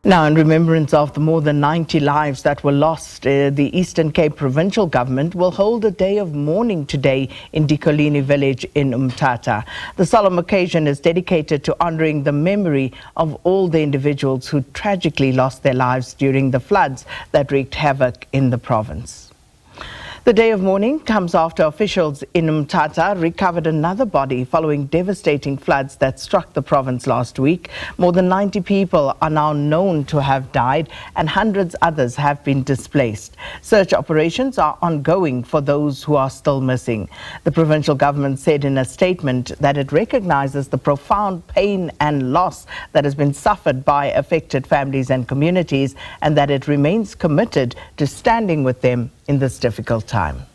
Now, in remembrance of the more than 90 lives that were lost, the Eastern Cape Provincial Government will hold a day of mourning today in Decoligny Village in Mthatha. The solemn occasion is dedicated to honouring the memory of all the individuals who tragically lost their lives during the floods that wreaked havoc in the province. The day of mourning comes after officials in Mthatha recovered another body following devastating floods that struck the province last week. More than 90 people are now known to have died and hundreds others have been displaced. Search operations are ongoing for those who are still missing. The provincial government said in a statement that it recognizes the profound pain and loss that has been suffered by affected families and communities, and that it remains committed to standing with them in this difficult time.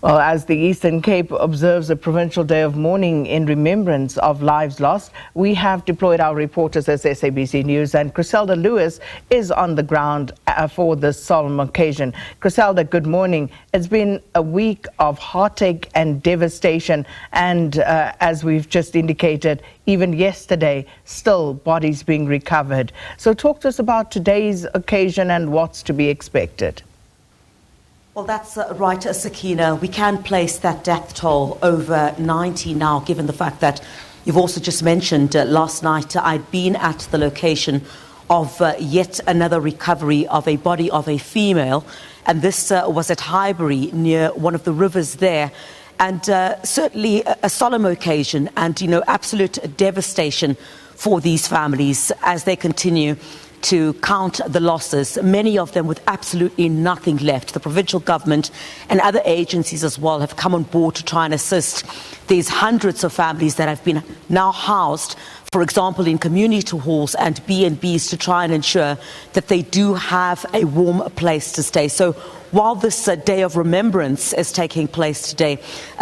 Well, as the Eastern Cape observes a provincial day of mourning in remembrance of lives lost, we have deployed our reporters as SABC News, and Chriselda Lewis is on the ground for this solemn occasion. Chriselda, good morning. It's been a week of heartache and devastation, and as we've just indicated, even yesterday, still bodies being recovered. So talk to us about today's occasion and what's to be expected. Well, that's right, Sakina. We can place that death toll over 90 now, given the fact that you've also just mentioned last night I'd been at the location of yet another recovery of a body of a female, and this was at Highbury near one of the rivers there. And certainly a solemn occasion and, absolute devastation for these families as they continue to count the losses, many of them with absolutely nothing left. The provincial government and other agencies as well have come on board to try and assist these hundreds of families that have been now housed, for example, in community halls and B&Bs, to try and ensure that they do have a warm place to stay. So while this day of remembrance is taking place today,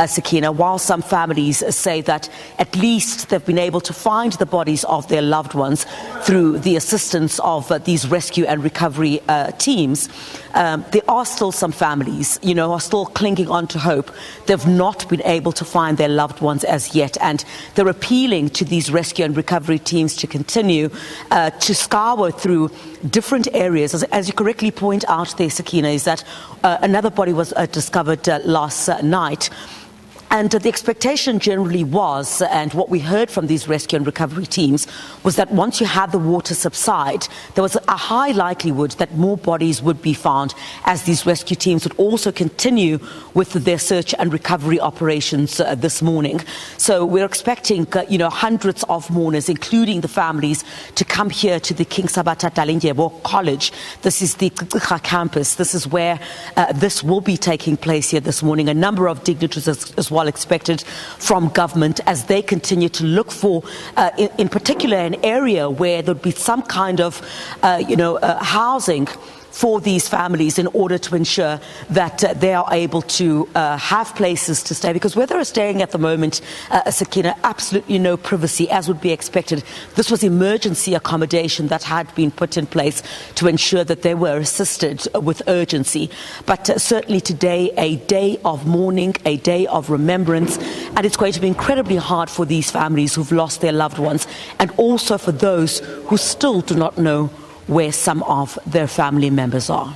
Sakina, while some families say that at least they've been able to find the bodies of their loved ones through the assistance of these rescue and recovery teams, there are still some families, are still clinging on to hope. They've not been able to find their loved ones as yet, and they're appealing to these rescue and recovery teams to continue to scour through different areas. As you correctly point out there, Sakina, is that another body was discovered last night. And the expectation generally was, and what we heard from these rescue and recovery teams, was that once you had the water subside, there was a high likelihood that more bodies would be found, as these rescue teams would also continue with their search and recovery operations this morning. So we're expecting, hundreds of mourners, including the families, to come here to the King Mthatha College. This is the campus. This is where this will be taking place here this morning. A number of dignitaries as well expected from government as they continue to look for, in particular, an area where there would be some kind of, housing for these families in order to ensure that they are able to have places to stay. Because where they're staying at the moment, Sakina, absolutely no privacy, as would be expected. This was emergency accommodation that had been put in place to ensure that they were assisted with urgency. But certainly today, a day of mourning, a day of remembrance, and it's going to be incredibly hard for these families who've lost their loved ones, and also for those who still do not know where some of their family members are.